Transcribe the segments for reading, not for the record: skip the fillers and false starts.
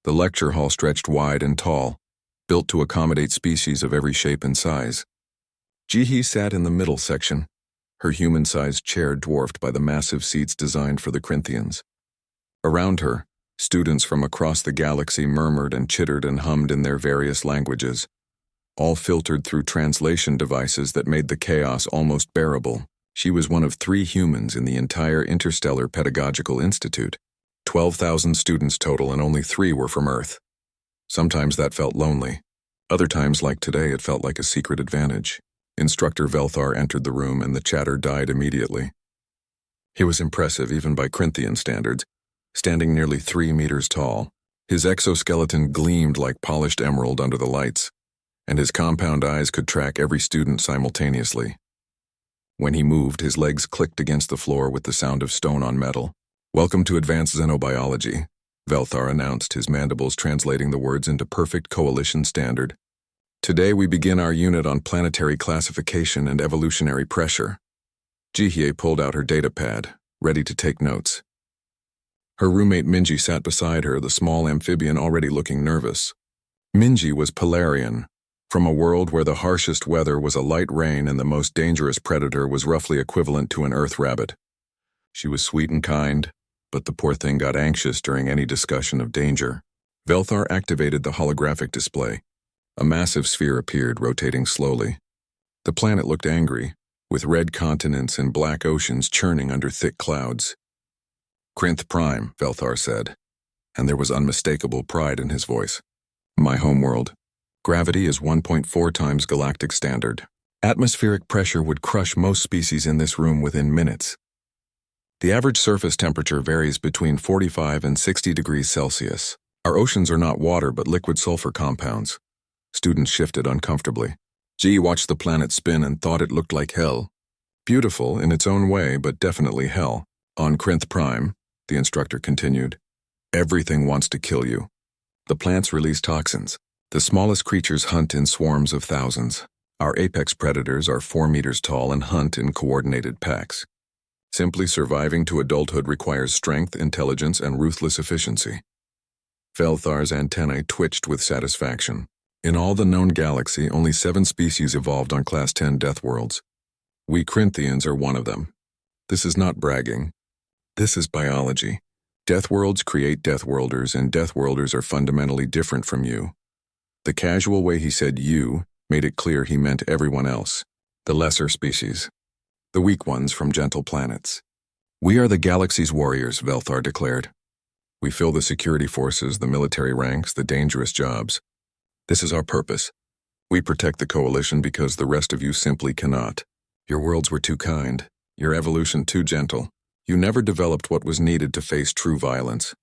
The lecture hall stretched wide and tall, built to accommodate species of every shape and size. Ji-hee sat in the middle section, her human-sized chair dwarfed by the massive seats designed for the Corinthians. Around her, students from across the galaxy murmured and chittered and hummed in their various languages, all filtered through translation devices that made the chaos almost bearable. She was one of 3 humans in the entire Interstellar Pedagogical Institute. 12,000 students total and only 3 were from Earth. Sometimes that felt lonely. Other times, like today, it felt like a secret advantage. Instructor Velthar entered the room and the chatter died immediately. He was impressive even by Corinthian standards, standing nearly 3 meters tall. His exoskeleton gleamed like polished emerald under the lights, and his compound eyes could track every student simultaneously. When he moved, his legs clicked against the floor with the sound of stone on metal. "Welcome to Advanced Xenobiology," Velthar announced, his mandibles translating the words into perfect coalition standard. "Today we begin our unit on planetary classification and evolutionary pressure." Ji-hee pulled out her datapad, ready to take notes. Her roommate Minji sat beside her, the small amphibian already looking nervous. Minji was Polarian, from a world where the harshest weather was a light rain and the most dangerous predator was roughly equivalent to an earth rabbit. She was sweet and kind, but the poor thing got anxious during any discussion of danger. Velthar activated the holographic display. A massive sphere appeared, rotating slowly. The planet looked angry, with red continents and black oceans churning under thick clouds. "Crinth Prime," Velthar said, and there was unmistakable pride in his voice. "My homeworld. Gravity is 1.4 times galactic standard. Atmospheric pressure would crush most species in this room within minutes. The average surface temperature varies between 45 and 60 degrees Celsius. Our oceans are not water but liquid sulfur compounds." Students shifted uncomfortably. G watched the planet spin and thought it looked like hell. Beautiful in its own way, but definitely hell. "On Crinth Prime," the instructor continued, "everything wants to kill you. The plants release toxins. The smallest creatures hunt in swarms of thousands. Our apex predators are 4 meters tall and hunt in coordinated packs. Simply surviving to adulthood requires strength, intelligence, and ruthless efficiency." Velthar's antennae twitched with satisfaction. In all the known galaxy, only 7 species evolved on Class 10 Deathworlds. We Corinthians are one of them. This is not bragging. This is biology. Deathworlds create Deathworlders, and Deathworlders are fundamentally different from you. The casual way he said "you" made it clear he meant everyone else, the lesser species, the weak ones from gentle planets. "We are the galaxy's warriors," Velthar declared. "We fill the security forces, the military ranks, the dangerous jobs. This is our purpose. We protect the coalition because the rest of you simply cannot. Your worlds were too kind, your evolution too gentle. You never developed what was needed to face true violence."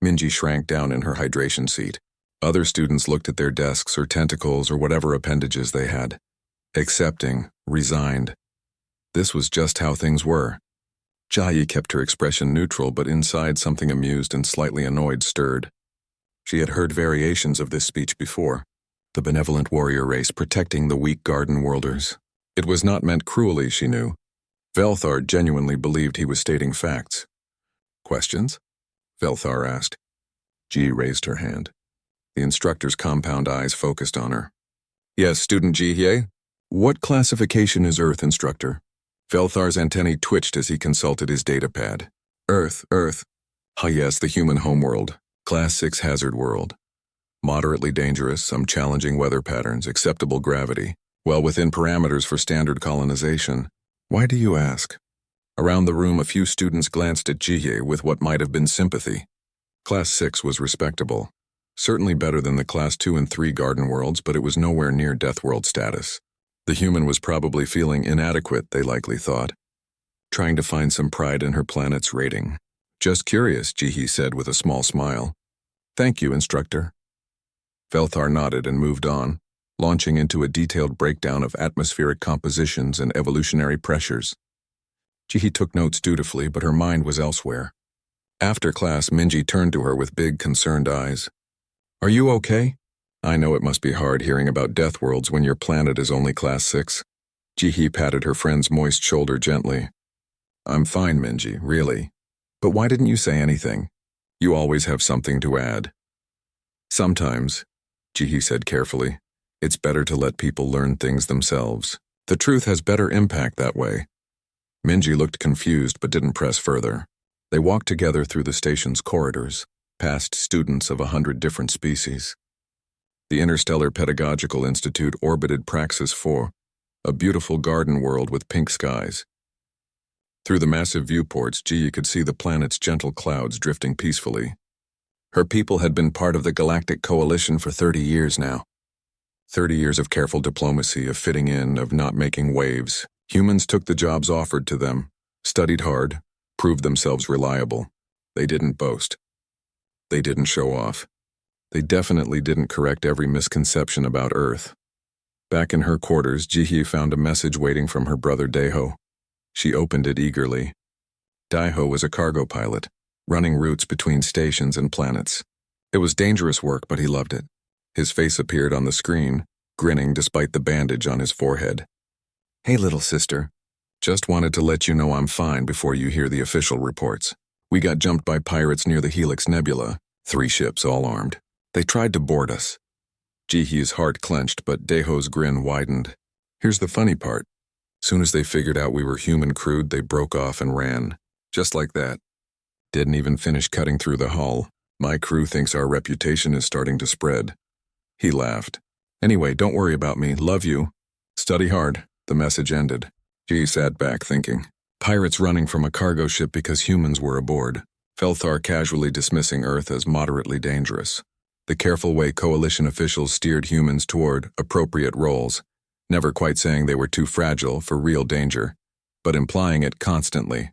Minji shrank down in her hydration seat. Other students looked at their desks or tentacles or whatever appendages they had. Accepting, resigned. This was just how things were. Jai kept her expression neutral, but inside something amused and slightly annoyed stirred. She had heard variations of this speech before. The benevolent warrior race protecting the weak garden worlders. It was not meant cruelly, she knew. Velthar genuinely believed he was stating facts. "Questions?" Velthar asked. Ji raised her hand. The instructor's compound eyes focused on her. "Yes, student Ji-hye? What classification is Earth, instructor?" Velthar's antennae twitched as he consulted his datapad. Earth. Ah yes, the human homeworld. Class 6 hazard world. Moderately dangerous, some challenging weather patterns, acceptable gravity, well within parameters for standard colonization. Why do you ask? Around the room, a few students glanced at Ji-hye with what might have been sympathy. Class 6 was respectable. Certainly better than the Class 2 and 3 garden worlds, but it was nowhere near Deathworld status. The human was probably feeling inadequate, they likely thought, trying to find some pride in her planet's rating. "Just curious," Ji-hye said with a small smile. "Thank you, instructor." Velthar nodded and moved on, launching into a detailed breakdown of atmospheric compositions and evolutionary pressures. Ji-hye took notes dutifully, but her mind was elsewhere. After class, Minji turned to her with big, concerned eyes. "Are you okay? I know it must be hard hearing about Deathworlds when your planet is only Class 6. Ji-hye patted her friend's moist shoulder gently. "I'm fine, Minji, really. But why didn't you say anything? You always have something to add." Sometimes, Jihi said carefully, it's better to let people learn things themselves. The truth has better impact that way. Minji looked confused but didn't press further. They walked together through the station's corridors, past students of 100 different species. The Interstellar Pedagogical Institute orbited Praxis 4, a beautiful garden world with pink skies. Through the massive viewports, Jihi could see the planet's gentle clouds drifting peacefully. Her people had been part of the Galactic Coalition for 30 years now. 30 years of careful diplomacy, of fitting in, of not making waves. Humans took the jobs offered to them, studied hard, proved themselves reliable. They didn't boast. They didn't show off. They definitely didn't correct every misconception about Earth. Back in her quarters, Jihi found a message waiting from her brother Daeho. She opened it eagerly. Daeho was a cargo pilot, running routes between stations and planets. It was dangerous work, but he loved it. His face appeared on the screen, grinning despite the bandage on his forehead. Hey, little sister. Just wanted to let you know I'm fine before you hear the official reports. We got jumped by pirates near the Helix Nebula, 3 ships all armed. They tried to board us. Jihi's heart clenched, but Daeho's grin widened. Here's the funny part. Soon as they figured out we were human crewed, they broke off and ran. Just like that. Didn't even finish cutting through the hull. My crew thinks our reputation is starting to spread. He laughed. Anyway, don't worry about me. Love you. Study hard. The message ended. Jihi sat back thinking. Pirates running from a cargo ship because humans were aboard. Felthar casually dismissing Earth as moderately dangerous. The careful way Coalition officials steered humans toward appropriate roles, never quite saying they were too fragile for real danger, but implying it constantly.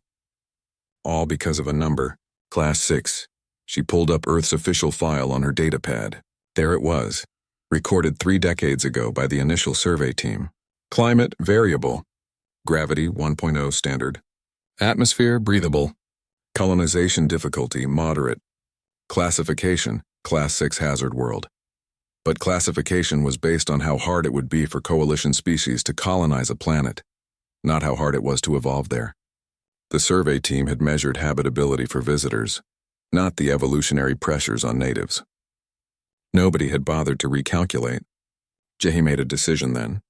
All because of a number, Class 6. She pulled up Earth's official file on her datapad. There it was, recorded 3 decades ago by the initial survey team. Climate, variable. Gravity, 1.0 standard. Atmosphere, breathable. Colonization difficulty, moderate. Classification, Class 6 hazard world. But classification was based on how hard it would be for Coalition species to colonize a planet, not how hard it was to evolve there. The survey team had measured habitability for visitors, not the evolutionary pressures on natives. Nobody had bothered to recalculate. Jihi made a decision then.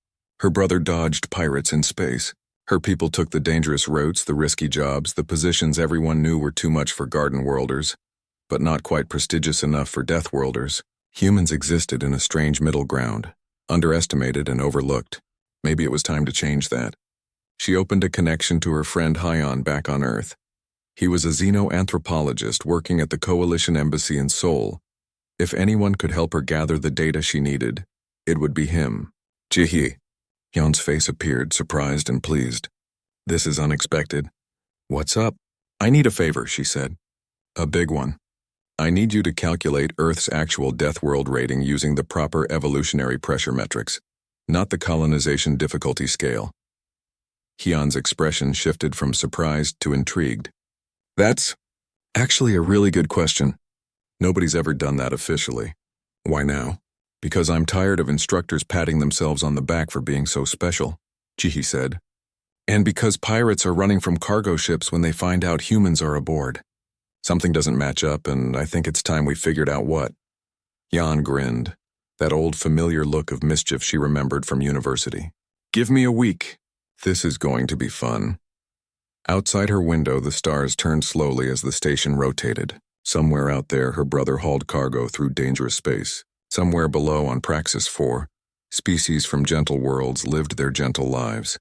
Her brother dodged pirates in space. Her people took the dangerous routes, the risky jobs, the positions everyone knew were too much for garden worlders, but not quite prestigious enough for Deathworlders. Humans existed in a strange middle ground, underestimated and overlooked. Maybe it was time to change that. She opened a connection to her friend Hyon back on Earth. He was a xenoanthropologist working at the Coalition Embassy in Seoul. If anyone could help her gather the data she needed, it would be him. Jihi. Hyun's face appeared, surprised and pleased. This is unexpected. What's up? I need a favor, she said. A big one. I need you to calculate Earth's actual death world rating using the proper evolutionary pressure metrics, not the colonization difficulty scale. Hyun's expression shifted from surprised to intrigued. That's actually a really good question. Nobody's ever done that officially. Why now? Because I'm tired of instructors patting themselves on the back for being so special, Jihi said. And because pirates are running from cargo ships when they find out humans are aboard. Something doesn't match up, and I think it's time we figured out what. Hyun grinned, that old familiar look of mischief she remembered from university. Give me a week. This is going to be fun. Outside her window, the stars turned slowly as the station rotated. Somewhere out there, her brother hauled cargo through dangerous space. Somewhere below on Praxis 4, species from gentle worlds lived their gentle lives,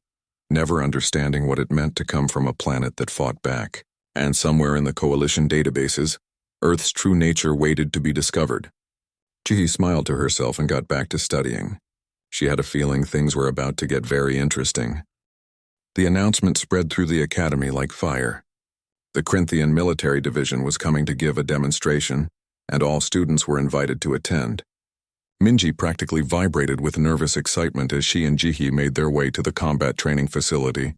never understanding what it meant to come from a planet that fought back. And somewhere in the Coalition databases, Earth's true nature waited to be discovered. Jihi smiled to herself and got back to studying. She had a feeling things were about to get very interesting. The announcement spread through the academy like fire. The Corinthian military division was coming to give a demonstration, and all students were invited to attend. Minji practically vibrated with nervous excitement as she and Jihi made their way to the combat training facility.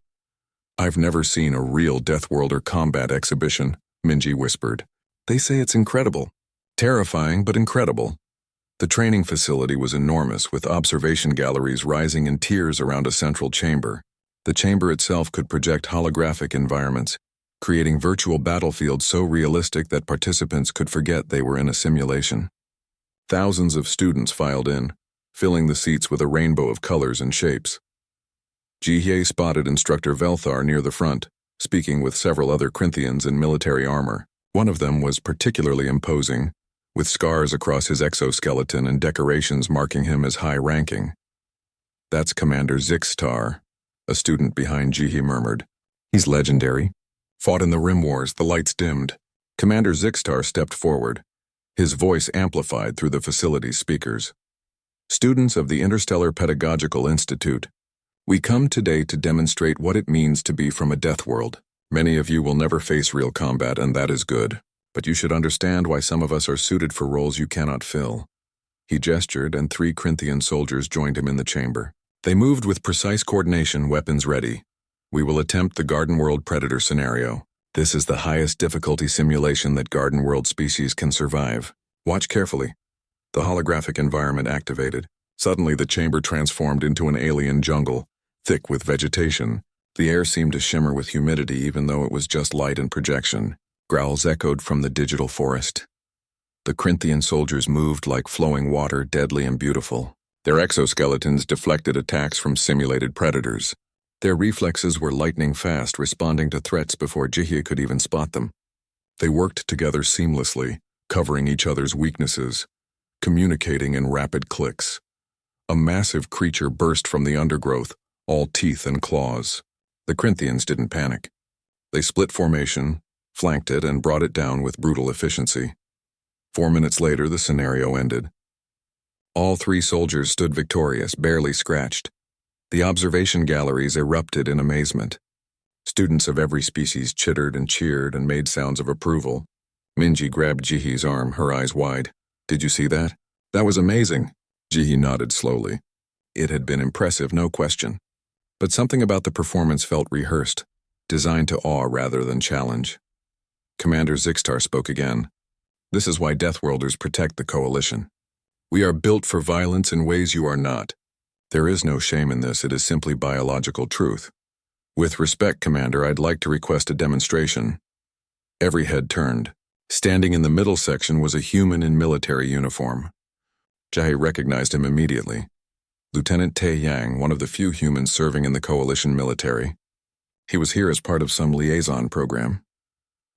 I've never seen a real Deathworlder combat exhibition, Minji whispered. They say it's incredible. Terrifying, but incredible. The training facility was enormous, with observation galleries rising in tiers around a central chamber. The chamber itself could project holographic environments, creating virtual battlefields so realistic that participants could forget they were in a simulation. Thousands of students filed in, filling the seats with a rainbow of colors and shapes. Jihye spotted Instructor Velthar near the front, speaking with several other Corinthians in military armor. One of them was particularly imposing, with scars across his exoskeleton and decorations marking him as high-ranking. "That's Commander Zixtar," a student behind Jihye murmured. "He's legendary. Fought in the Rim Wars, the lights dimmed." Commander Zixtar stepped forward, his voice amplified through the facility's speakers. "Students of the Interstellar Pedagogical Institute, we come today to demonstrate what it means to be from a death world. Many of you will never face real combat, and that is good, but you should understand why some of us are suited for roles you cannot fill." He gestured, and 3 Corinthian soldiers joined him in the chamber. They moved with precise coordination, weapons ready. "We will attempt the Garden World Predator scenario. This is the highest difficulty simulation that Garden World species can survive. Watch carefully." The holographic environment activated. Suddenly the chamber transformed into an alien jungle, thick with vegetation. The air seemed to shimmer with humidity even though it was just light and projection. Growls echoed from the digital forest. The Corinthian soldiers moved like flowing water, deadly and beautiful. Their exoskeletons deflected attacks from simulated predators. Their reflexes were lightning fast, responding to threats before Jihye could even spot them. They worked together seamlessly, covering each other's weaknesses, communicating in rapid clicks. A massive creature burst from the undergrowth, all teeth and claws. The Corinthians didn't panic. They split formation, flanked it, and brought it down with brutal efficiency. 4 minutes later, the scenario ended. All 3 soldiers stood victorious, barely scratched. The observation galleries erupted in amazement. Students of every species chittered and cheered and made sounds of approval. Minji grabbed Jihye's arm, her eyes wide. "Did you see that? That was amazing." Jihye nodded slowly. It had been impressive, no question. But something about the performance felt rehearsed, designed to awe rather than challenge. Commander Zixtar spoke again. "This is why Deathworlders protect the Coalition. We are built for violence in ways you are not. There is no shame in this, it is simply biological truth. With respect, Commander, I'd like to request a demonstration." Every head turned. Standing in the middle section was a human in military uniform. Jihye recognized him immediately. Lieutenant Tae Yang, one of the few humans serving in the Coalition military. He was here as part of some liaison program.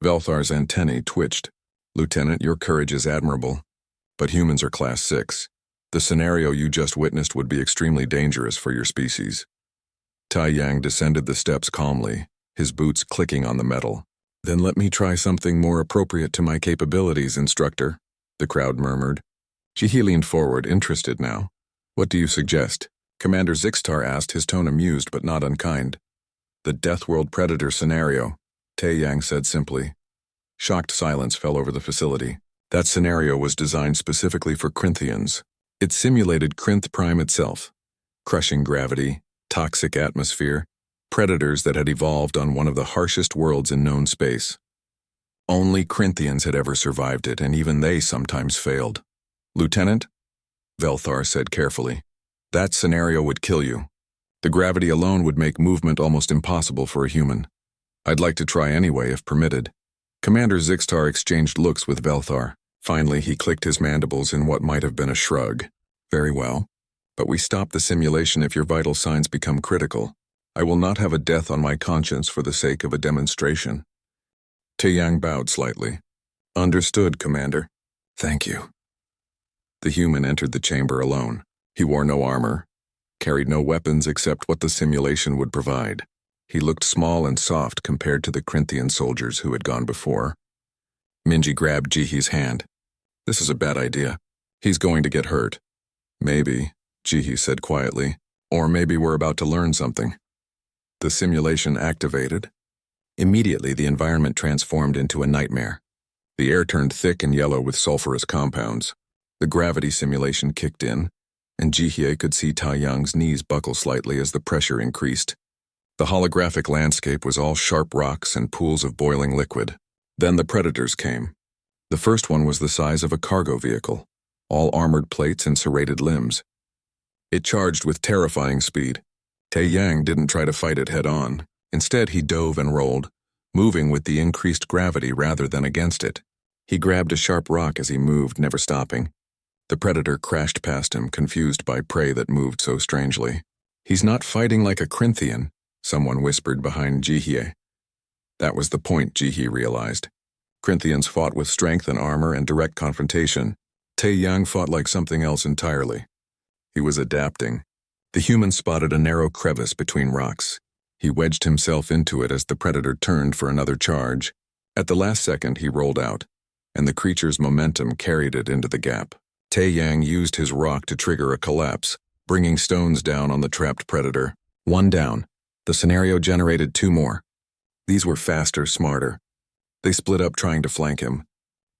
Velthar's antennae twitched. "Lieutenant, your courage is admirable, but humans are Class 6. The scenario you just witnessed would be extremely dangerous for your species." Tai Yang descended the steps calmly, his boots clicking on the metal. "Then let me try something more appropriate to my capabilities, Instructor," the crowd murmured. Jihye leaned forward, interested now. "What do you suggest?" Commander Zixtar asked, his tone amused but not unkind. "The Deathworld Predator scenario," Tae Yang said simply. Shocked silence fell over the facility. That scenario was designed specifically for Corinthians. It simulated Corinth Prime itself. Crushing gravity, toxic atmosphere, predators that had evolved on one of the harshest worlds in known space. Only Corinthians had ever survived it, and even they sometimes failed. "Lieutenant," Velthar said carefully, "that scenario would kill you. The gravity alone would make movement almost impossible for a human. I'd like to try anyway, if permitted." Commander Zixtar exchanged looks with Velthar. Finally, he clicked his mandibles in what might have been a shrug. "Very well. But we stop the simulation if your vital signs become critical. I will not have a death on my conscience for the sake of a demonstration." Tae Yang bowed slightly. "Understood, Commander." "Thank you." The human entered the chamber alone. He wore no armor, carried no weapons except what the simulation would provide. He looked small and soft compared to the Corinthian soldiers who had gone before. Minji grabbed Jihye's hand. "This is a bad idea. He's going to get hurt." "Maybe," Jihye said quietly. "Or maybe we're about to learn something." The simulation activated. Immediately, the environment transformed into a nightmare. The air turned thick and yellow with sulfurous compounds. The gravity simulation kicked in, and Jihye could see Tai Yang's knees buckle slightly as the pressure increased. The holographic landscape was all sharp rocks and pools of boiling liquid. Then the predators came. The first one was the size of a cargo vehicle, all armored plates and serrated limbs. It charged with terrifying speed. Tae Yang didn't try to fight it head-on. Instead, he dove and rolled, moving with the increased gravity rather than against it. He grabbed a sharp rock as he moved, never stopping. The predator crashed past him, confused by prey that moved so strangely. "He's not fighting like a Corinthian," someone whispered behind Jihye. That was the point, Jihye realized. Corinthians fought with strength and armor and direct confrontation. Tae-yang fought like something else entirely. He was adapting. The human spotted a narrow crevice between rocks. He wedged himself into it as the predator turned for another charge. At the last second, he rolled out, and the creature's momentum carried it into the gap. Tae-yang used his rock to trigger a collapse, bringing stones down on the trapped predator. One down. The scenario generated 2 more. These were faster, smarter. They split up trying to flank him.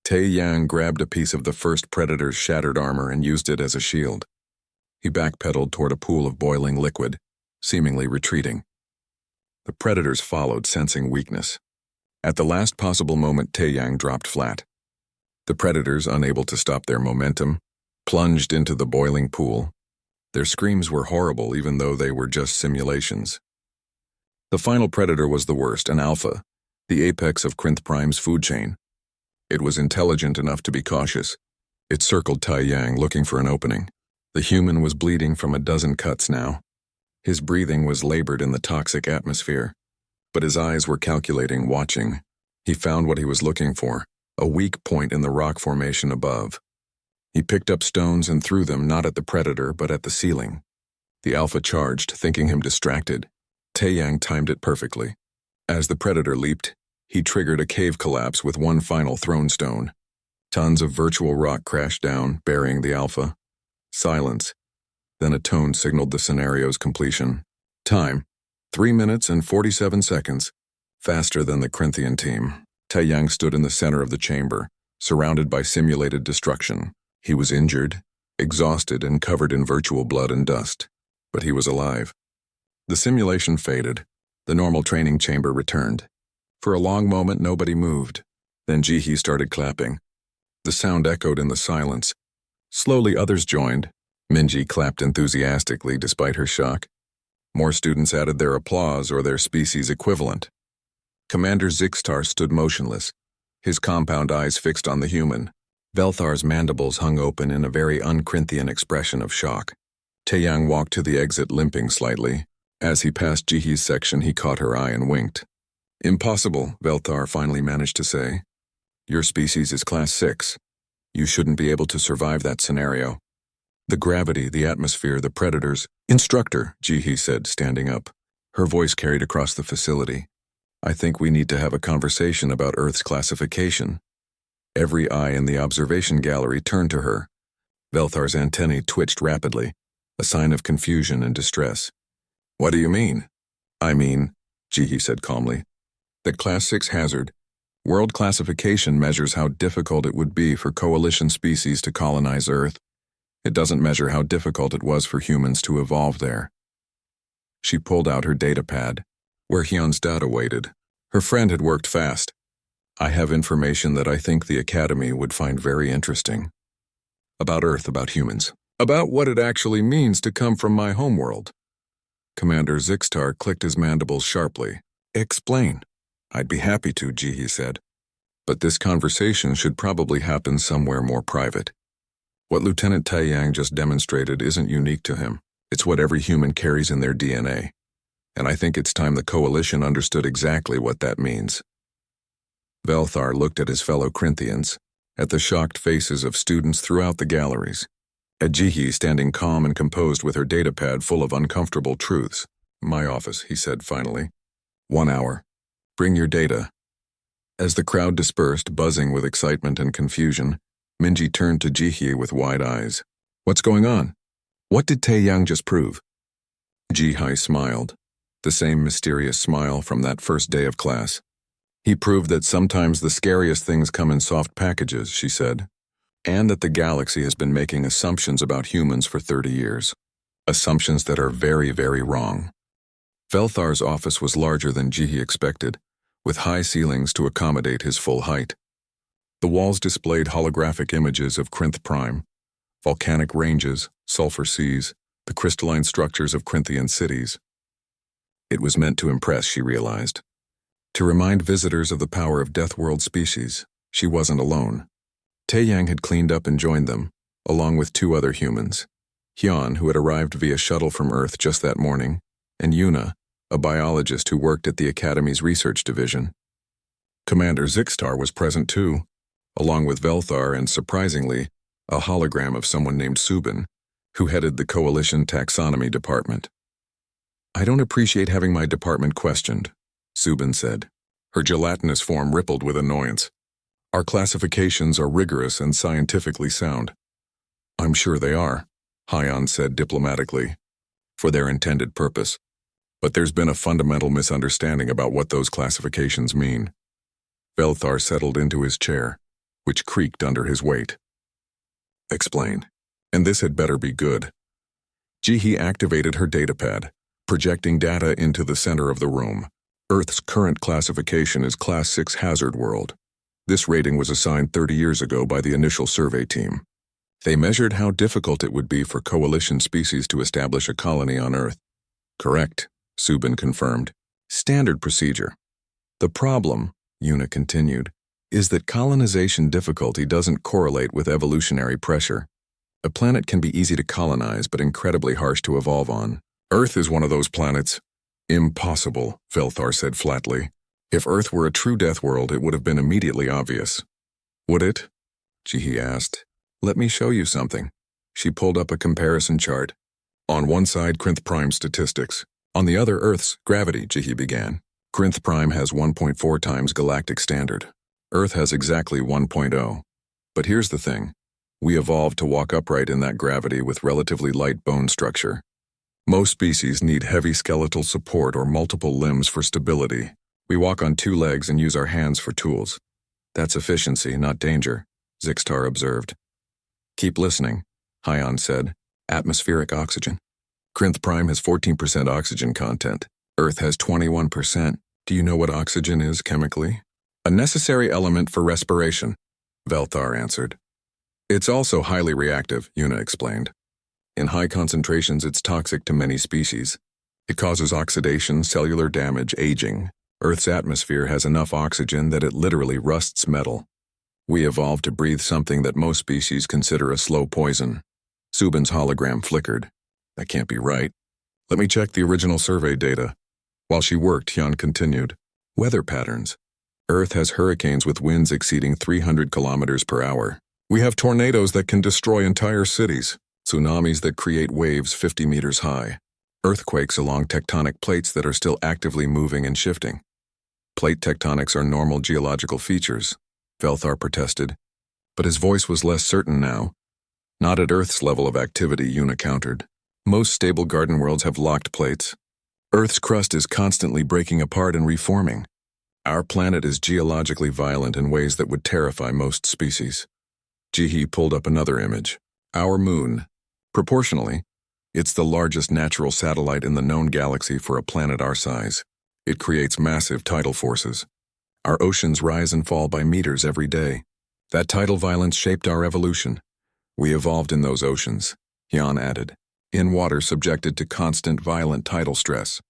Tae-yang grabbed a piece of the first predator's shattered armor and used it as a shield. He backpedaled toward a pool of boiling liquid, seemingly retreating. The predators followed, sensing weakness. At the last possible moment, Tae-yang dropped flat. The predators, unable to stop their momentum, plunged into the boiling pool. Their screams were horrible, even though they were just simulations. The final predator was the worst, an alpha, the apex of Crinth Prime's food chain. It was intelligent enough to be cautious. It circled Tae-yang, looking for an opening. The human was bleeding from a dozen cuts now. His breathing was labored in the toxic atmosphere, but his eyes were calculating, watching. He found what he was looking for, a weak point in the rock formation above. He picked up stones and threw them not at the predator, but at the ceiling. The alpha charged, thinking him distracted. Tae-yang timed it perfectly. As the predator leaped, he triggered a cave collapse with one final thrown stone. Tons of virtual rock crashed down, burying the alpha. Silence. Then a tone signaled the scenario's completion. Time: 3 minutes and 47 seconds. Faster than the Corinthian team. Tae-yang stood in the center of the chamber, surrounded by simulated destruction. He was injured, exhausted, and covered in virtual blood and dust. But he was alive. The simulation faded. The normal training chamber returned. For a long moment, nobody moved. Then Jihye started clapping. The sound echoed in the silence. Slowly, others joined. Minji clapped enthusiastically despite her shock. More students added their applause or their species equivalent. Commander Zixtar stood motionless, his compound eyes fixed on the human. Velthar's mandibles hung open in a very un-Corinthian expression of shock. Tae-yang walked to the exit, limping slightly. As he passed Jihye's section, he caught her eye and winked. "Impossible," Velthar finally managed to say. "Your species is Class 6. You shouldn't be able to survive that scenario. The gravity, the atmosphere, the predators." "Instructor," Jihye said, standing up. Her voice carried across the facility. "I think we need to have a conversation about Earth's classification." Every eye in the observation gallery turned to her. Velthar's antennae twitched rapidly, a sign of confusion and distress. "What do you mean?" "I mean," Jihye said calmly, "that Class 6 hazard. World classification measures how difficult it would be for coalition species to colonize Earth. It doesn't measure how difficult it was for humans to evolve there." She pulled out her data pad, where Hyun's data waited. Her friend had worked fast. "I have information that I think the Academy would find very interesting. About Earth, about humans. About what it actually means to come from my homeworld." Commander Zixtar clicked his mandibles sharply. "Explain." "I'd be happy to," Jihye said. "But this conversation should probably happen somewhere more private. What Lieutenant Tae-yang just demonstrated isn't unique to him. It's what every human carries in their DNA. And I think it's time the Coalition understood exactly what that means." Velthar looked at his fellow Corinthians, at the shocked faces of students throughout the galleries, at Jihye standing calm and composed with her datapad full of uncomfortable truths. "My office," he said finally. 1 hour. Bring your data." As the crowd dispersed, buzzing with excitement and confusion, Minji turned to Jihye with wide eyes. "What's going on? What did Tae-yang just prove?" Jihye smiled, the same mysterious smile from that first day of class. "He proved that sometimes the scariest things come in soft packages," she said, "and that the galaxy has been making assumptions about humans for 30 years. Assumptions that are very, very wrong." Velthar's office was larger than Jihye expected, with high ceilings to accommodate his full height. The walls displayed holographic images of Crinth Prime, volcanic ranges, sulfur seas, the crystalline structures of Corinthian cities. It was meant to impress, she realized. To remind visitors of the power of Deathworld species. She wasn't alone. Tae-yang had cleaned up and joined them, along with 2 other humans. Hyun, who had arrived via shuttle from Earth just that morning, and Yuna, a biologist who worked at the Academy's research division. Commander Zixtar was present too, along with Velthar and, surprisingly, a hologram of someone named Subin, who headed the Coalition Taxonomy Department. "I don't appreciate having my department questioned," Subin said. Her gelatinous form rippled with annoyance. "Our classifications are rigorous and scientifically sound." "I'm sure they are," Hyun said diplomatically, "for their intended purpose. But there's been a fundamental misunderstanding about what those classifications mean." Velthar settled into his chair, which creaked under his weight. "Explain. And this had better be good." Jihi activated her datapad, projecting data into the center of the room. Earth's current classification is Class 6 Hazard World. This rating was assigned 30 years ago by the initial survey team. They measured how difficult it would be for coalition species to establish a colony on Earth. "Correct," Subin confirmed. "Standard procedure. The problem," Yuna continued, "is that colonization difficulty doesn't correlate with evolutionary pressure. A planet can be easy to colonize but incredibly harsh to evolve on. Earth is one of those planets." "Impossible," Velthar said flatly. "If Earth were a true death world, it would have been immediately obvious." "Would it?" Jihi asked. "Let me show you something." She pulled up a comparison chart. "On one side, Crinth Prime statistics. On the other, Earth's gravity," Jihi began. "Crinth Prime has 1.4 times galactic standard. Earth has exactly 1.0. But here's the thing. We evolved to walk upright in that gravity with relatively light bone structure. Most species need heavy skeletal support or multiple limbs for stability. We walk on 2 legs and use our hands for tools. That's efficiency, not danger," Zixtar observed. "Keep listening," Hyun said. "Atmospheric oxygen. Crinth Prime has 14% oxygen content. Earth has 21%. Do you know what oxygen is chemically?" "A necessary element for respiration," Velthar answered. "It's also highly reactive," Yuna explained. "In high concentrations, it's toxic to many species. It causes oxidation, cellular damage, aging. Earth's atmosphere has enough oxygen that it literally rusts metal. We evolved to breathe something that most species consider a slow poison." Subin's hologram flickered. "That can't be right. Let me check the original survey data." While she worked, Hyun continued. "Weather patterns. Earth has hurricanes with winds exceeding 300 kilometers per hour. We have tornadoes that can destroy entire cities, tsunamis that create waves 50 meters high, earthquakes along tectonic plates that are still actively moving and shifting. Plate tectonics are normal geological features," Velthar protested, but his voice was less certain now. "Not at Earth's level of activity," Yuna countered. "Most stable garden worlds have locked plates. Earth's crust is constantly breaking apart and reforming. Our planet is geologically violent in ways that would terrify most species." Jihi pulled up another image. "Our moon. Proportionally, it's the largest natural satellite in the known galaxy for a planet our size. It creates massive tidal forces. Our oceans rise and fall by meters every day. That tidal violence shaped our evolution. We evolved in those oceans," Hyun added, "in water subjected to constant violent tidal stress.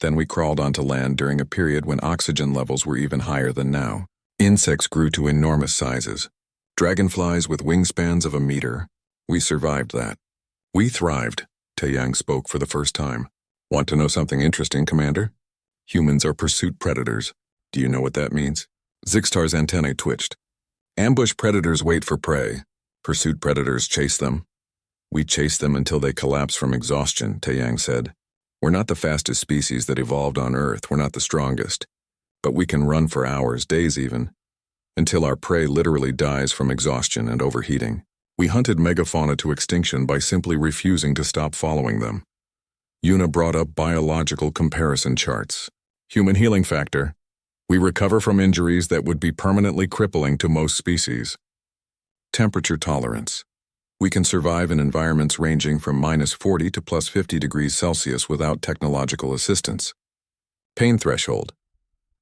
Then we crawled onto land during a period when oxygen levels were even higher than now. Insects grew to enormous sizes. Dragonflies with wingspans of a meter. We survived that. We thrived," Taeyang spoke for the first time. "Want to know something interesting, Commander? Humans are pursuit predators. Do you know what that means?" Zixtar's antennae twitched. "Ambush predators wait for prey. Pursuit predators chase them. We chase them until they collapse from exhaustion," Taeyang said. "We're not the fastest species that evolved on Earth. We're not the strongest. But we can run for hours, days even, until our prey literally dies from exhaustion and overheating. We hunted megafauna to extinction by simply refusing to stop following them." Yuna brought up biological comparison charts. "Human healing factor. We recover from injuries that would be permanently crippling to most species. Temperature tolerance. We can survive in environments ranging from -40 to +50 degrees Celsius without technological assistance. Pain threshold.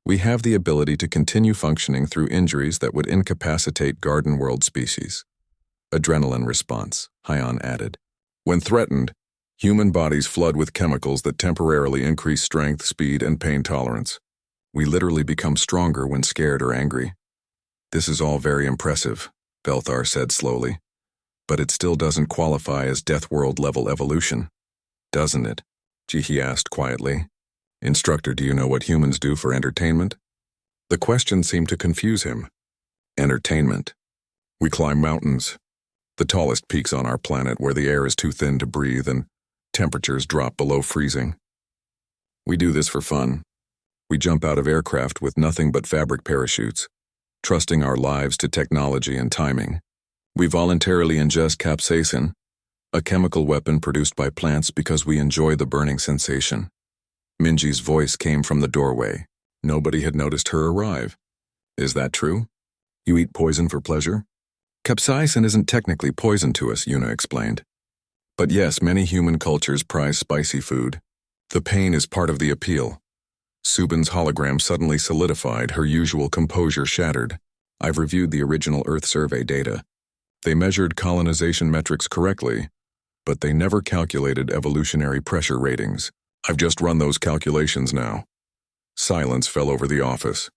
We have the ability to continue functioning through injuries that would incapacitate garden world species. Adrenaline response," Hyun added. "When threatened, human bodies flood with chemicals that temporarily increase strength, speed, and pain tolerance. We literally become stronger when scared or angry." "This is all very impressive," Velthar said slowly. But it still doesn't qualify as Deathworld-level evolution, doesn't it? Jihi asked quietly. Instructor, do you know what humans do for entertainment? The question seemed to confuse him. Entertainment. We climb mountains, the tallest peaks on our planet where the air is too thin to breathe and temperatures drop below freezing. We do this for fun. We jump out of aircraft with nothing but fabric parachutes, trusting our lives to technology and timing. We voluntarily ingest capsaicin, a chemical weapon produced by plants because we enjoy the burning sensation. Minji's voice came from the doorway. Nobody had noticed her arrive. Is that true? You eat poison for pleasure? Capsaicin isn't technically poison to us, Yuna explained. But yes, many human cultures prize spicy food. The pain is part of the appeal. Subin's hologram suddenly solidified, her usual composure shattered. I've reviewed the original Earth survey data. They measured colonization metrics correctly, but they never calculated evolutionary pressure ratings. I've just run those calculations now. Silence fell over the office.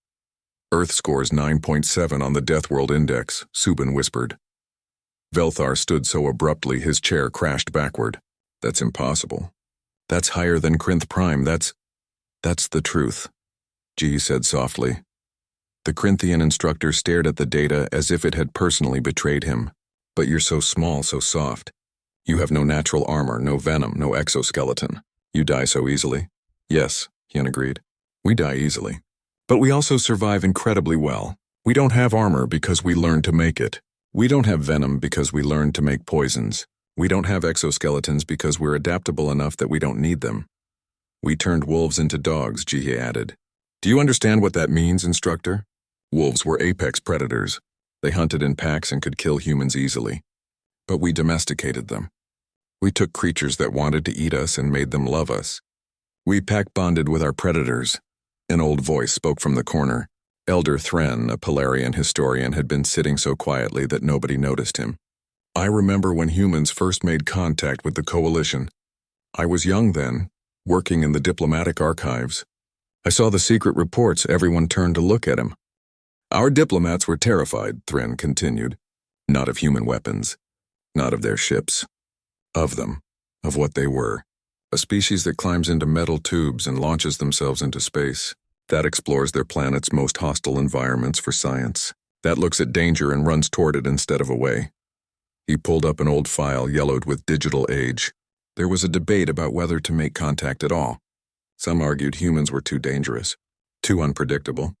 Earth scores 9.7 on the Deathworld Index, Subin whispered. Velthar stood so abruptly his chair crashed backward. That's impossible. That's higher than Krinth Prime, that's the truth, G said softly. The Krinthian instructor stared at the data as if it had personally betrayed him. But you're so small, so soft. You have no natural armor, no venom, no exoskeleton. You die so easily. Yes, Hyun agreed. We die easily. But we also survive incredibly well. We don't have armor because we learned to make it. We don't have venom because we learned to make poisons. We don't have exoskeletons because we're adaptable enough that we don't need them. We turned wolves into dogs, Jihe added. Do you understand what that means, instructor? Wolves were apex predators. They hunted in packs and could kill humans easily. But we domesticated them. We took creatures that wanted to eat us and made them love us. We pack-bonded with our predators. An old voice spoke from the corner. Elder Thren, a Polarian historian, had been sitting so quietly that nobody noticed him. I remember when humans first made contact with the Coalition. I was young then, working in the diplomatic archives. I saw the secret reports. Everyone turned to look at him. Our diplomats were terrified, Thren continued. Not of human weapons. Not of their ships. Of them. Of what they were. A species that climbs into metal tubes and launches themselves into space. That explores their planet's most hostile environments for science. That looks at danger and runs toward it instead of away. He pulled up an old file yellowed with digital age. There was a debate about whether to make contact at all. Some argued humans were too dangerous, too unpredictable.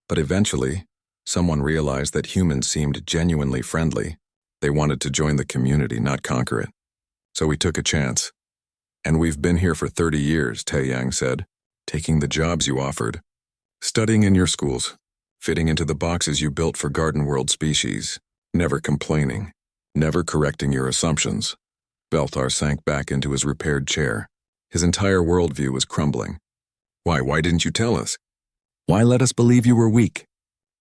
But eventually, someone realized that humans seemed genuinely friendly. They wanted to join the community, not conquer it. So we took a chance. And we've been here for 30 years, Taeyang said, taking the jobs you offered, studying in your schools, fitting into the boxes you built for Garden World species, never complaining, never correcting your assumptions. Velthar sank back into his repaired chair. His entire worldview was crumbling. Why didn't you tell us? Why let us believe you were weak?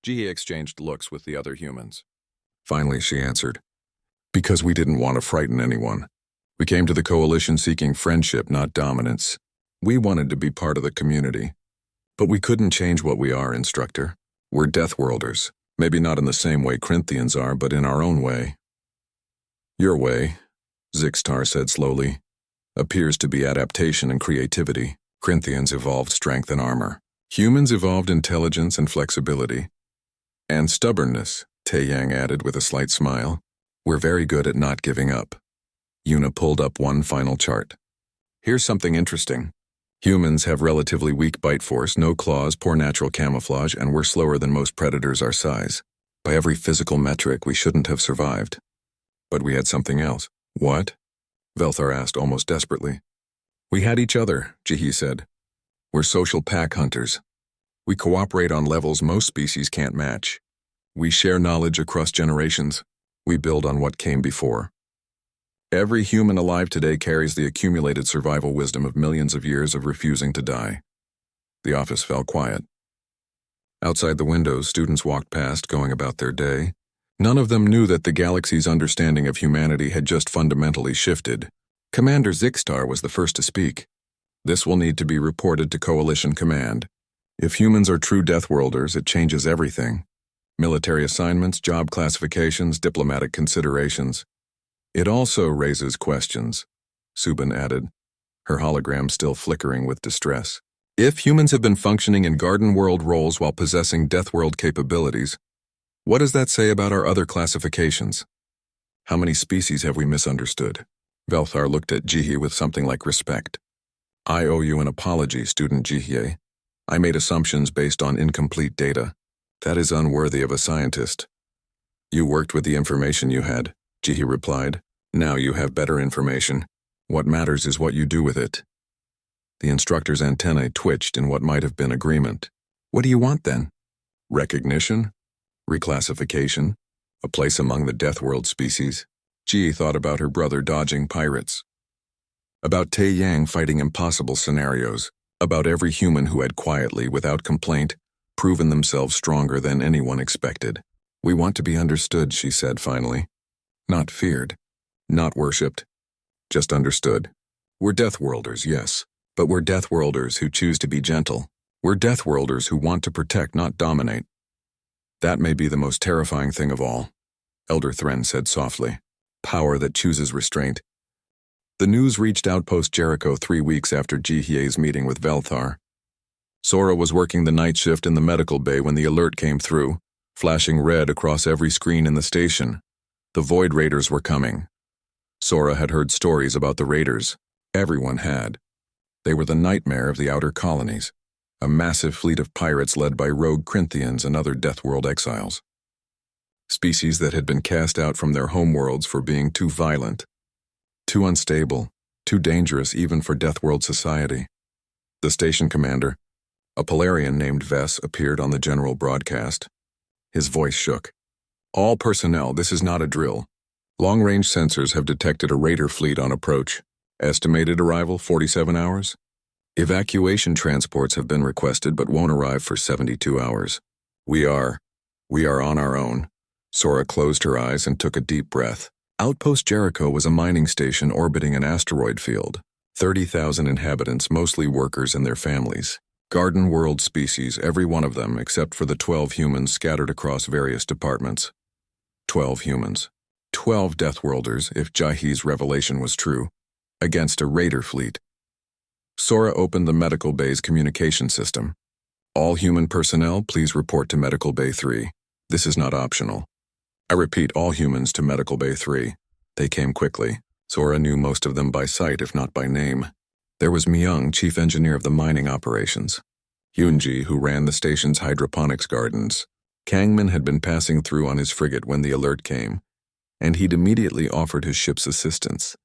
Jihe exchanged looks with the other humans. Finally, she answered, because we didn't want to frighten anyone. We came to the Coalition seeking friendship, not dominance. We wanted to be part of the community. But we couldn't change what we are, instructor. We're Deathworlders. Maybe not in the same way Krinthians are, but in our own way. Your way, Zixtar said slowly, appears to be adaptation and creativity. Krinthians evolved strength and armor. Humans evolved intelligence and flexibility. And stubbornness, Taeyang added with a slight smile. We're very good at not giving up. Yuna pulled up one final chart. Here's something interesting. Humans have relatively weak bite force, no claws, poor natural camouflage, and we're slower than most predators our size. By every physical metric, we shouldn't have survived. But we had something else. What? Velthar asked almost desperately. We had each other, Jihi said. We're social pack hunters. We cooperate on levels most species can't match. We share knowledge across generations. We build on what came before. Every human alive today carries the accumulated survival wisdom of millions of years of refusing to die. The office fell quiet. Outside the windows, students walked past, going about their day. None of them knew that the galaxy's understanding of humanity had just fundamentally shifted. Commander Zixtar was the first to speak. This will need to be reported to Coalition Command. If humans are true Deathworlders, it changes everything. Military assignments, job classifications, diplomatic considerations. It also raises questions, Subin added, her hologram still flickering with distress. If humans have been functioning in Garden World roles while possessing Deathworld capabilities, what does that say about our other classifications? How many species have we misunderstood? Velthar looked at Jihi with something like respect. I owe you an apology, student Jihye. I made assumptions based on incomplete data. That is unworthy of a scientist. You worked with the information you had, Jihi replied. Now you have better information. What matters is what you do with it. The instructor's antennae twitched in what might have been agreement. What do you want then? Recognition? Reclassification? A place among the Deathworld species? Ji thought about her brother dodging pirates. About Tae Yang fighting impossible scenarios. About every human who had quietly, without complaint, proven themselves stronger than anyone expected. We want to be understood, she said finally. Not feared. Not worshipped. Just understood. We're Deathworlders, yes. But we're Deathworlders who choose to be gentle. We're Deathworlders who want to protect, not dominate. That may be the most terrifying thing of all, Elder Thren said softly. Power that chooses restraint. The news reached Outpost Jericho 3 weeks after Jihye's meeting with Velthar. Sora was working the night shift in the medical bay when the alert came through, flashing red across every screen in the station. The Void Raiders were coming. Sora had heard stories about the Raiders. Everyone had. They were the nightmare of the outer colonies, a massive fleet of pirates led by rogue Corinthians and other Deathworld exiles. Species that had been cast out from their homeworlds for being too violent, too unstable, too dangerous even for Deathworld society. The station commander, a Polarian named Vess, appeared on the general broadcast. His voice shook. All personnel, this is not a drill. Long-range sensors have detected a raider fleet on approach. Estimated arrival 47 hours. Evacuation transports have been requested but won't arrive for 72 hours. We are on our own. Sora closed her eyes and took a deep breath. Outpost Jericho was a mining station orbiting an asteroid field. 30,000 inhabitants, mostly workers and their families. Garden World species, every one of them except for the 12 humans scattered across various departments. 12 humans. 12 Deathworlders, if Jahi's revelation was true, against a raider fleet. Sora opened the Medical Bay's communication system. All human personnel, please report to Medical Bay 3. This is not optional. I repeat, all humans to Medical Bay 3. They came quickly. Sora knew most of them by sight, if not by name. There was Myung, chief engineer of the mining operations. Hyunji, who ran the station's hydroponics gardens. Kangmin had been passing through on his frigate when the alert came, and he'd immediately offered his ship's assistance.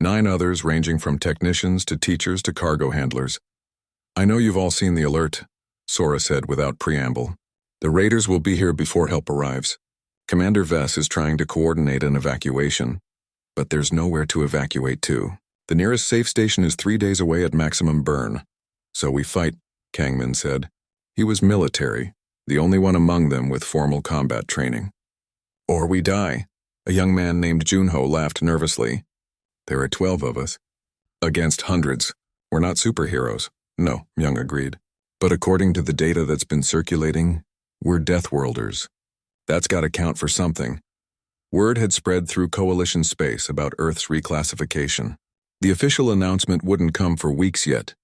9 others ranging from technicians to teachers to cargo handlers. I know you've all seen the alert, Sora said without preamble. The raiders will be here before help arrives. Commander Vess is trying to coordinate an evacuation, but there's nowhere to evacuate to. The nearest safe station is 3 days away at maximum burn. So we fight, Kangmin said. He was military, the only one among them with formal combat training. Or we die. A young man named Junho laughed nervously. There are 12 of us. Against hundreds. We're not superheroes. No, Myung agreed. But according to the data that's been circulating, we're Deathworlders. That's got to count for something. Word had spread through Coalition space about Earth's reclassification. The official announcement wouldn't come for weeks yet,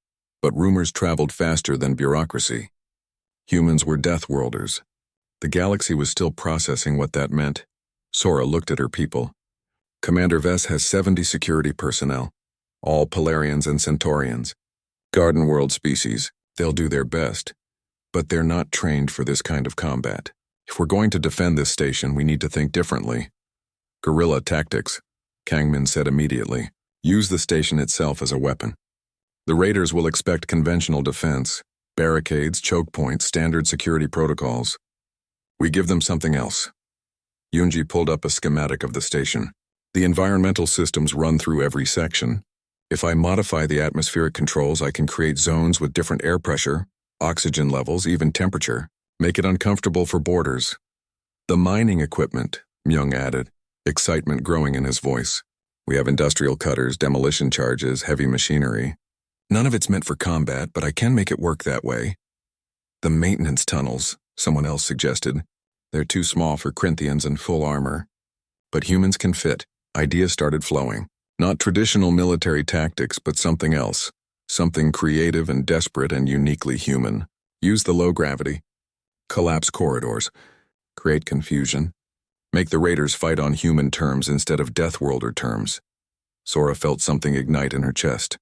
but rumors traveled faster than bureaucracy. Humans were Deathworlders. The galaxy was still processing what that meant. Sora looked at her people. Commander Vess has 70 security personnel, all Polarians and Centaurians. Garden World species, they'll do their best, but they're not trained for this kind of combat. If we're going to defend this station, we need to think differently. Guerrilla tactics, Kangmin said immediately. Use the station itself as a weapon. The raiders will expect conventional defense, barricades, choke points, standard security protocols. We give them something else. Yunji pulled up a schematic of the station. The environmental systems run through every section. If I modify the atmospheric controls, I can create zones with different air pressure, oxygen levels, even temperature. Make it uncomfortable for boarders. The mining equipment, Myung added, excitement growing in his voice. We have industrial cutters, demolition charges, heavy machinery. None of it's meant for combat, but I can make it work that way. The maintenance tunnels, someone else suggested. They're too small for Corinthians in full armor. But humans can fit. Ideas started flowing. Not traditional military tactics, but something else. Something creative and desperate and uniquely human. Use the low gravity. Collapse corridors. Create confusion. Make the raiders fight on human terms instead of Deathworlder terms. Sora felt something ignite in her chest.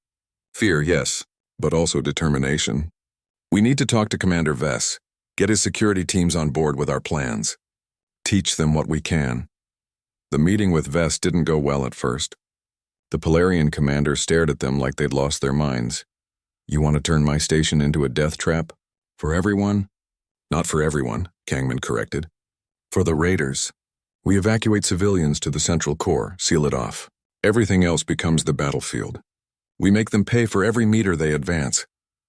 Fear, yes, but also determination. We need to talk to Commander Vess. Get his security teams on board with our plans. Teach them what we can. The meeting with Vess didn't go well at first. The Polarian commander stared at them like they'd lost their minds. You want to turn my station into a death trap? For everyone? Not for everyone, Kangman corrected. For the raiders. We evacuate civilians to the central core, seal it off. Everything else becomes the battlefield. We make them pay for every meter they advance.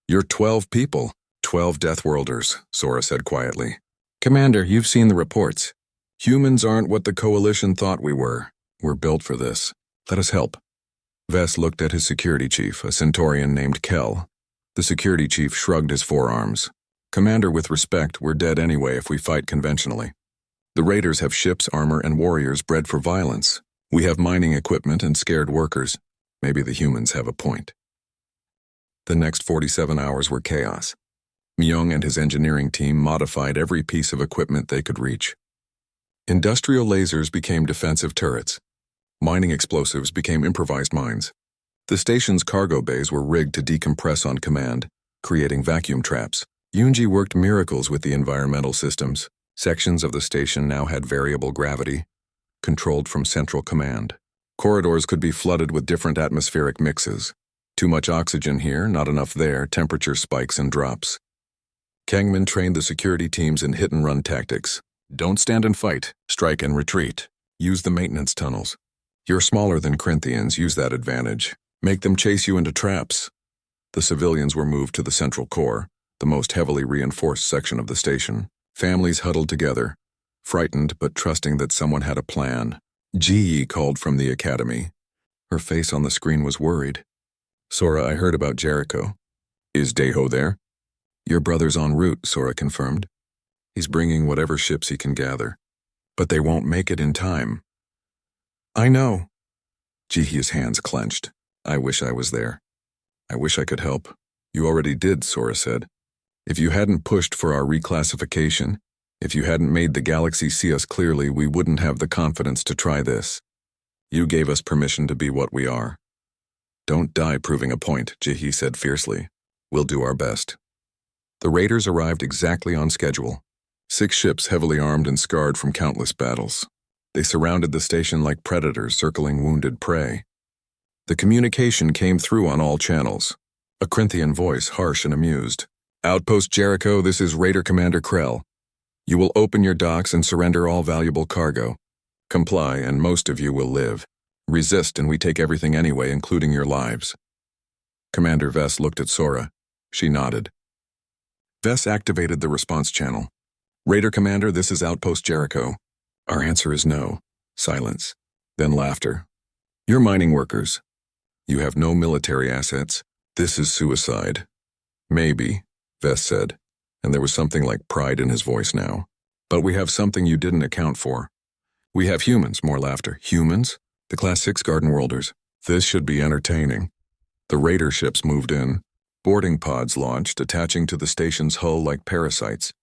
You're 12 people, 12 Deathworlders, Sora said quietly. Commander, you've seen the reports. Humans aren't what the Coalition thought we were. We're built for this. Let us help. Vess looked at his security chief, a Centaurian named Kel. The security chief shrugged his forearms. Commander, with respect, we're dead anyway if we fight conventionally. The raiders have ships, armor, and warriors bred for violence. We have mining equipment and scared workers. Maybe the humans have a point. The next 47 hours were chaos. Myung and his engineering team modified every piece of equipment they could reach. Industrial lasers became defensive turrets. Mining explosives became improvised mines. The station's cargo bays were rigged to decompress on command, creating vacuum traps. Yunji worked miracles with the environmental systems. Sections of the station now had variable gravity, controlled from central command. Corridors could be flooded with different atmospheric mixes. Too much oxygen here, not enough there, temperature spikes and drops. Kangman trained the security teams in hit-and-run tactics. Don't stand and fight, strike and retreat. Use the maintenance tunnels. You're smaller than Corinthians, use that advantage. Make them chase you into traps. The civilians were moved to the central core, the most heavily reinforced section of the station. Families huddled together, frightened but trusting that someone had a plan. Ji called from the academy. Her face on the screen was worried. Sora, I heard about Jericho. Is Deho there? Your brother's en route, Sora confirmed. He's bringing whatever ships he can gather. But they won't make it in time. I know. Jihi's hands clenched. I wish I was there. I wish I could help. You already did, Sora said. If you hadn't pushed for our reclassification, if you hadn't made the galaxy see us clearly, we wouldn't have the confidence to try this. You gave us permission to be what we are. Don't die proving a point, Jihi said fiercely. We'll do our best. The raiders arrived exactly on schedule. 6 ships heavily armed and scarred from countless battles. They surrounded the station like predators circling wounded prey. The communication came through on all channels. A Corinthian voice, harsh and amused. Outpost Jericho, this is Raider Commander Krell. You will open your docks and surrender all valuable cargo. Comply, and most of you will live. Resist, and we take everything anyway, including your lives. Commander Vess looked at Sora. She nodded. Vess activated the response channel. Raider Commander, this is Outpost Jericho. Our answer is no. Silence. Then laughter. You're mining workers. You have no military assets. This is suicide. Maybe, Vess said, and there was something like pride in his voice now. But we have something you didn't account for. We have humans, more laughter. Humans? The Class 6 Garden Worlders. This should be entertaining. The raider ships moved in. Boarding pods launched, attaching to the station's hull like parasites.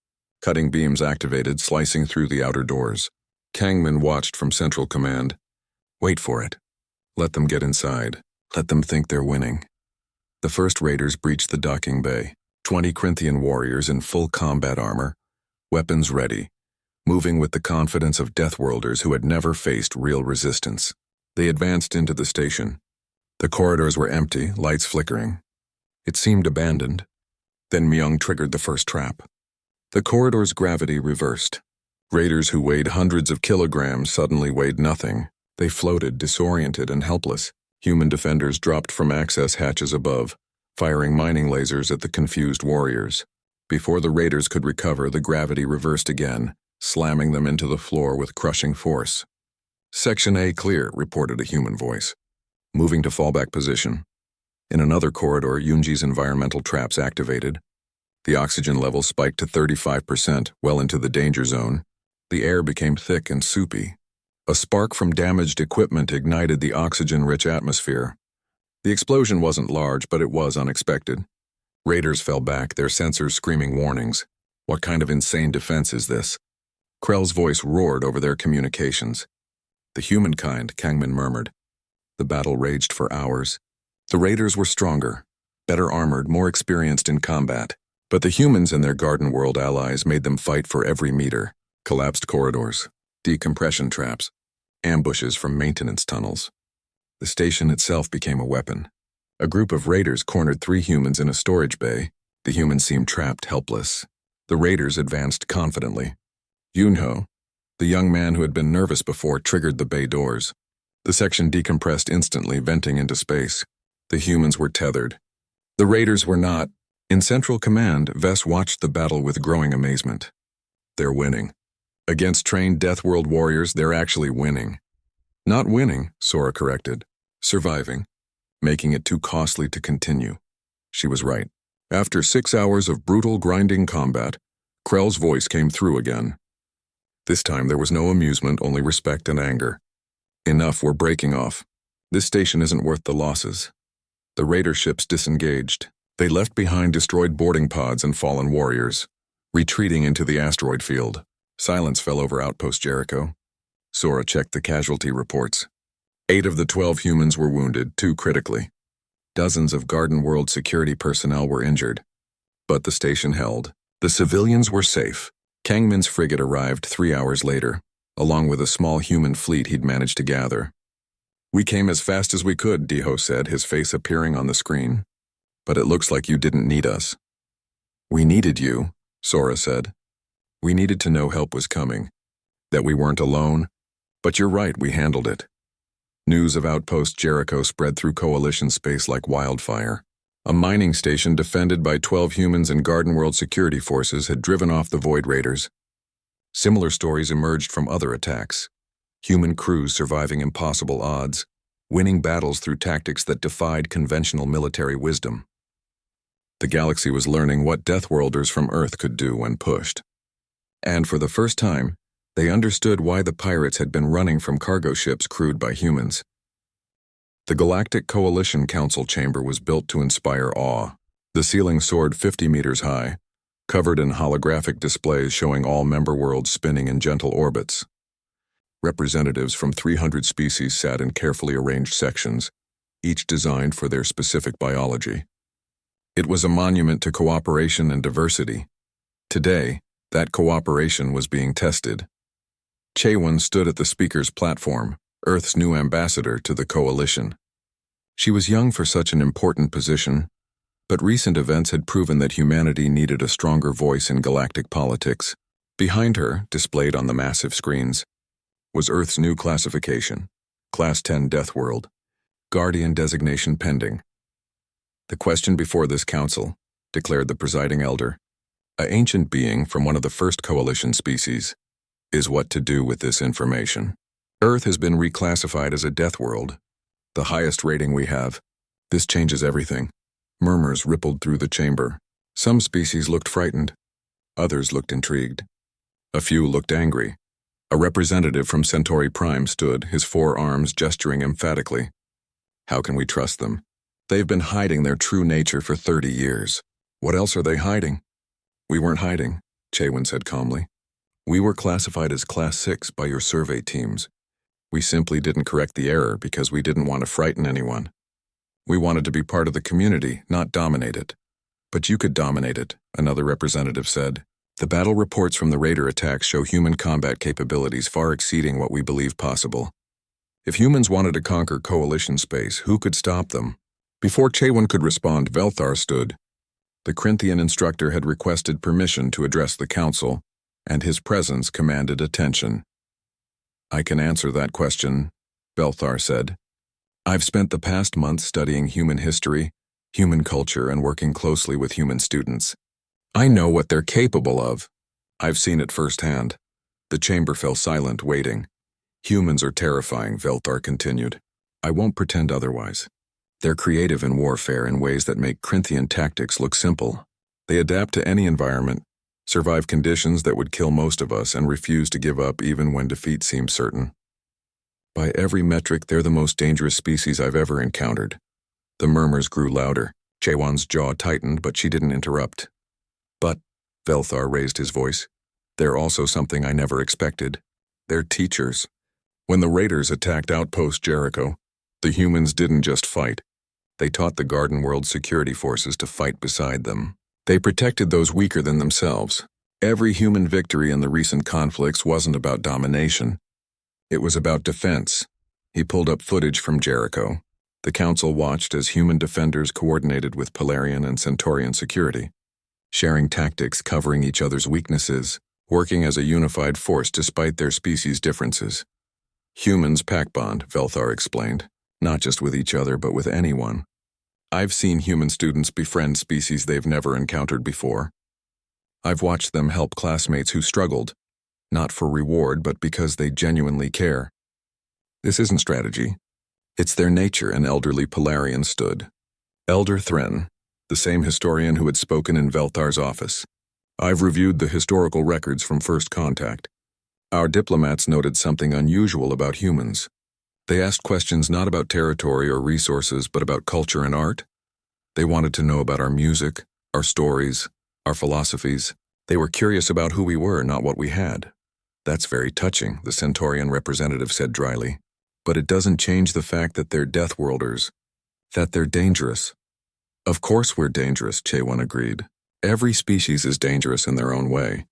Cutting beams activated, slicing through the outer doors. Kangman watched from Central Command. Wait for it. Let them get inside. Let them think they're winning. The first raiders breached the docking bay. 20 Corinthian warriors in full combat armor, weapons ready, moving with the confidence of Deathworlders who had never faced real resistance. They advanced into the station. The corridors were empty, lights flickering. It seemed abandoned. Then Myung triggered the first trap. The corridor's gravity reversed. Raiders who weighed hundreds of kilograms suddenly weighed nothing. They floated, disoriented and helpless. Human defenders dropped from access hatches above, firing mining lasers at the confused warriors. Before the raiders could recover, the gravity reversed again, slamming them into the floor with crushing force. Section A clear, reported a human voice. Moving to fallback position. In another corridor, Yunji's environmental traps activated. The oxygen level spiked to 35%, well into the danger zone. The air became thick and soupy. A spark from damaged equipment ignited the oxygen-rich atmosphere. The explosion wasn't large, but it was unexpected. Raiders fell back, their sensors screaming warnings. What kind of insane defense is this? Krell's voice roared over their communications. The humankind, Kangman murmured. The battle raged for hours. The raiders were stronger, better armored, more experienced in combat. But the humans and their Garden World allies made them fight for every meter. Collapsed corridors, decompression traps, ambushes from maintenance tunnels. The station itself became a weapon. A group of raiders cornered 3 humans in a storage bay. The humans seemed trapped, helpless. The raiders advanced confidently. Yunho, the young man who had been nervous before, triggered the bay doors. The section decompressed instantly, venting into space. The humans were tethered. The raiders were not. In Central Command, Vess watched the battle with growing amazement. They're winning. Against trained Deathworld warriors, they're actually winning. Not winning, Sora corrected. Surviving. Making it too costly to continue. She was right. After 6 hours of brutal, grinding combat, Krell's voice came through again. This time there was no amusement, only respect and anger. Enough, we're breaking off. This station isn't worth the losses. The raider ships disengaged. They left behind destroyed boarding pods and fallen warriors, retreating into the asteroid field. Silence fell over Outpost Jericho. Sora checked the casualty reports. 8 of the 12 humans were wounded, 2 critically. Dozens of Garden World security personnel were injured. But the station held. The civilians were safe. Kangman's frigate arrived 3 hours later, along with a small human fleet he'd managed to gather. We came as fast as we could, Diho said, his face appearing on the screen. But it looks like you didn't need us. We needed you, Sora said. We needed to know help was coming, that we weren't alone. But you're right, we handled it. News of Outpost Jericho spread through Coalition space like wildfire. A mining station defended by 12 humans and Garden World security forces had driven off the Void Raiders. Similar stories emerged from other attacks. Human crews surviving impossible odds, winning battles through tactics that defied conventional military wisdom. The galaxy was learning what Deathworlders from Earth could do when pushed. And for the first time, they understood why the pirates had been running from cargo ships crewed by humans. The Galactic Coalition Council chamber was built to inspire awe. The ceiling soared 50 meters high, covered in holographic displays showing all member worlds spinning in gentle orbits. Representatives from 300 species sat in carefully arranged sections, each designed for their specific biology. It was a monument to cooperation and diversity. Today, that cooperation was being tested. Chaewon stood at the speaker's platform, Earth's new ambassador to the Coalition. She was young for such an important position, but recent events had proven that humanity needed a stronger voice in galactic politics. Behind her, displayed on the massive screens, was Earth's new classification, Class 10 Deathworld, Guardian designation pending. The question before this council, declared the presiding elder, an ancient being from one of the first Coalition species, is what to do with this information. Earth has been reclassified as a death world, the highest rating we have. This changes everything. Murmurs rippled through the chamber. Some species looked frightened. Others looked intrigued. A few looked angry. A representative from Centauri Prime stood, his 4 arms gesturing emphatically. How can we trust them? They've been hiding their true nature for 30 years. What else are they hiding? We weren't hiding, Chaewon said calmly. We were classified as Class 6 by your survey teams. We simply didn't correct the error because we didn't want to frighten anyone. We wanted to be part of the community, not dominate it. But you could dominate it, another representative said. The battle reports from the Raider attacks show human combat capabilities far exceeding what we believe possible. If humans wanted to conquer Coalition space, who could stop them? Before Chaewon could respond, Velthar stood. The Corinthian instructor had requested permission to address the council, and his presence commanded attention. I can answer that question, Velthar said. I've spent the past month studying human history, human culture, and working closely with human students. I know what they're capable of. I've seen it firsthand. The chamber fell silent, waiting. Humans are terrifying, Velthar continued. I won't pretend otherwise. They're creative in warfare in ways that make Corinthian tactics look simple. They adapt to any environment, survive conditions that would kill most of us, and refuse to give up even when defeat seems certain. By every metric, they're the most dangerous species I've ever encountered. The murmurs grew louder. Chewan's jaw tightened, but she didn't interrupt. But, Velthar raised his voice, they're also something I never expected. They're teachers. When the raiders attacked Outpost Jericho, the humans didn't just fight. They taught the Garden World security forces to fight beside them. They protected those weaker than themselves. Every human victory in the recent conflicts wasn't about domination. It was about defense. He pulled up footage from Jericho. The Council watched as human defenders coordinated with Polarian and Centaurian security, sharing tactics, covering each other's weaknesses, working as a unified force despite their species' differences. Humans pack bond, Velthar explained, not just with each other but with anyone. I've seen human students befriend species they've never encountered before. I've watched them help classmates who struggled, not for reward but because they genuinely care. This isn't strategy. It's their nature, an elderly Polarian stood. Elder Thren, the same historian who had spoken in Velthar's office. I've reviewed the historical records from first contact. Our diplomats noted something unusual about humans. They asked questions not about territory or resources, but about culture and art. They wanted to know about our music, our stories, our philosophies. They were curious about who we were, not what we had. That's very touching, the Centaurian representative said dryly. But it doesn't change the fact that they're Deathworlders, that they're dangerous. Of course we're dangerous, Chewan agreed. Every species is dangerous in their own way.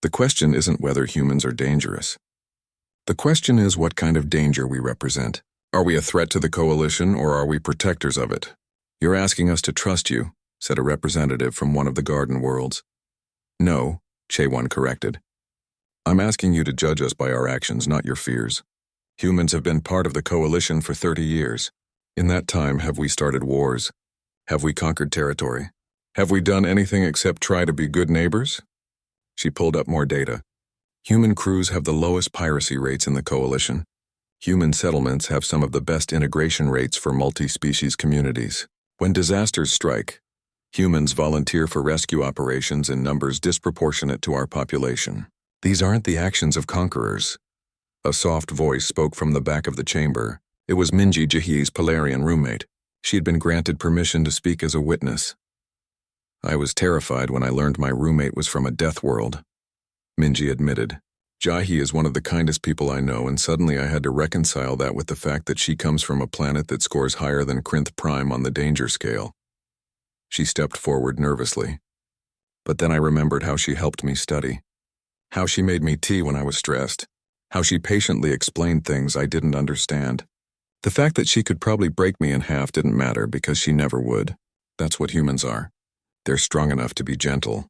The question isn't whether humans are dangerous. The question is what kind of danger we represent. Are we a threat to the coalition or are we protectors of it? You're asking us to trust you, said a representative from one of the Garden Worlds. No, Chewan corrected. I'm asking you to judge us by our actions, not your fears. Humans have been part of the coalition for 30 years. In that time, have we started wars? Have we conquered territory? Have we done anything except try to be good neighbors? She pulled up more data. Human crews have the lowest piracy rates in the coalition. Human settlements have some of the best integration rates for multi-species communities. When disasters strike, humans volunteer for rescue operations in numbers disproportionate to our population. These aren't the actions of conquerors. A soft voice spoke from the back of the chamber. It was Minji Jihee's Polarian roommate. She had been granted permission to speak as a witness. I was terrified when I learned my roommate was from a death world, Minji admitted. Jihee is one of the kindest people I know, and suddenly I had to reconcile that with the fact that she comes from a planet that scores higher than Krinth Prime on the danger scale. She stepped forward nervously. But then I remembered how she helped me study. How she made me tea when I was stressed. How she patiently explained things I didn't understand. The fact that she could probably break me in half didn't matter because she never would. That's what humans are. They're strong enough to be gentle.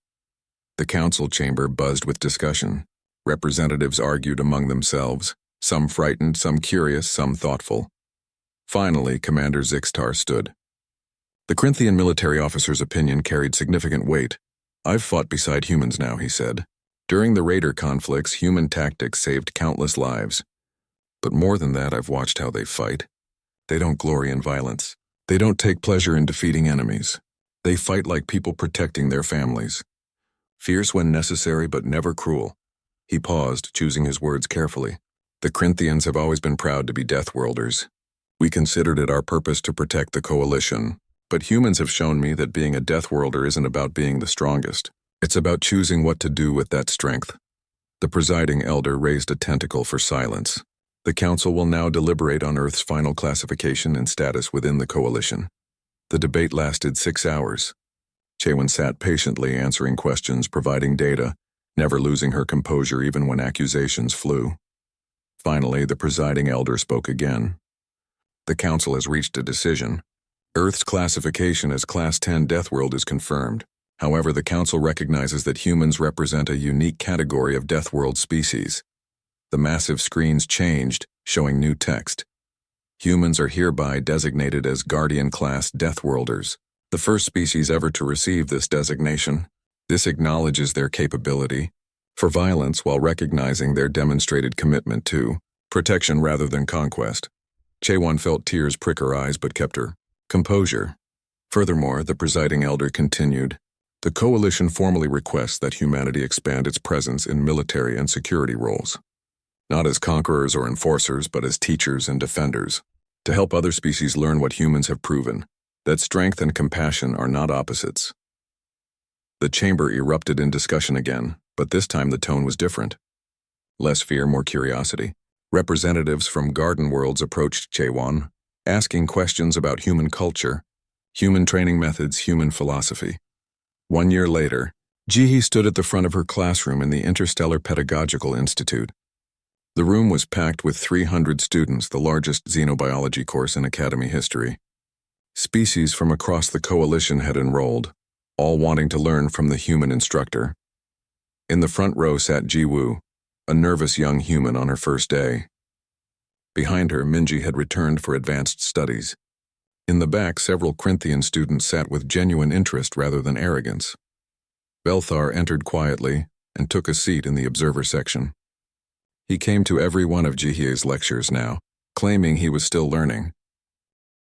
The council chamber buzzed with discussion. Representatives argued among themselves, some frightened, some curious, some thoughtful. Finally, Commander Zixtar stood. The Corinthian military officer's opinion carried significant weight. I've fought beside humans now, he said. During the raider conflicts, human tactics saved countless lives. But more than that, I've watched how they fight. They don't glory in violence. They don't take pleasure in defeating enemies. They fight like people protecting their families. Fierce when necessary, but never cruel. He paused, choosing his words carefully. The Corinthians have always been proud to be Deathworlders. We considered it our purpose to protect the coalition. But humans have shown me that being a Deathworlder isn't about being the strongest. It's about choosing what to do with that strength. The presiding elder raised a tentacle for silence. The council will now deliberate on Earth's final classification and status within the coalition. The debate lasted 6 hours. Chewan sat patiently answering questions, providing data, never losing her composure even when accusations flew. Finally, the presiding elder spoke again. The council has reached a decision. Earth's classification as Class 10 Deathworld is confirmed. However, the council recognizes that humans represent a unique category of Deathworld species. The massive screens changed, showing new text. Humans are hereby designated as Guardian-class Deathworlders, the first species ever to receive this designation. This acknowledges their capability for violence while recognizing their demonstrated commitment to protection rather than conquest. Chewan felt tears prick her eyes but kept her composure. Furthermore, the presiding elder continued, the coalition formally requests that humanity expand its presence in military and security roles. not as conquerors or enforcers, but as teachers and defenders, to help other species learn what humans have proven, that strength and compassion are not opposites. The chamber erupted in discussion again, but this time the tone was different. Less fear, more curiosity. Representatives from garden worlds approached Chaewon, asking questions about human culture, human training methods, human philosophy. 1 year later, Jihee stood at the front of her classroom in the Interstellar Pedagogical Institute. The room was packed with 300 students, the largest xenobiology course in Academy history. Species from across the coalition had enrolled, all wanting to learn from the human instructor. In the front row sat Ji-woo, a nervous young human on her first day. Behind her, Minji had returned for advanced studies. In the back, several Corinthian students sat with genuine interest rather than arrogance. Belthar entered quietly and took a seat in the observer section. He came to every one of Jihee's lectures now, claiming he was still learning.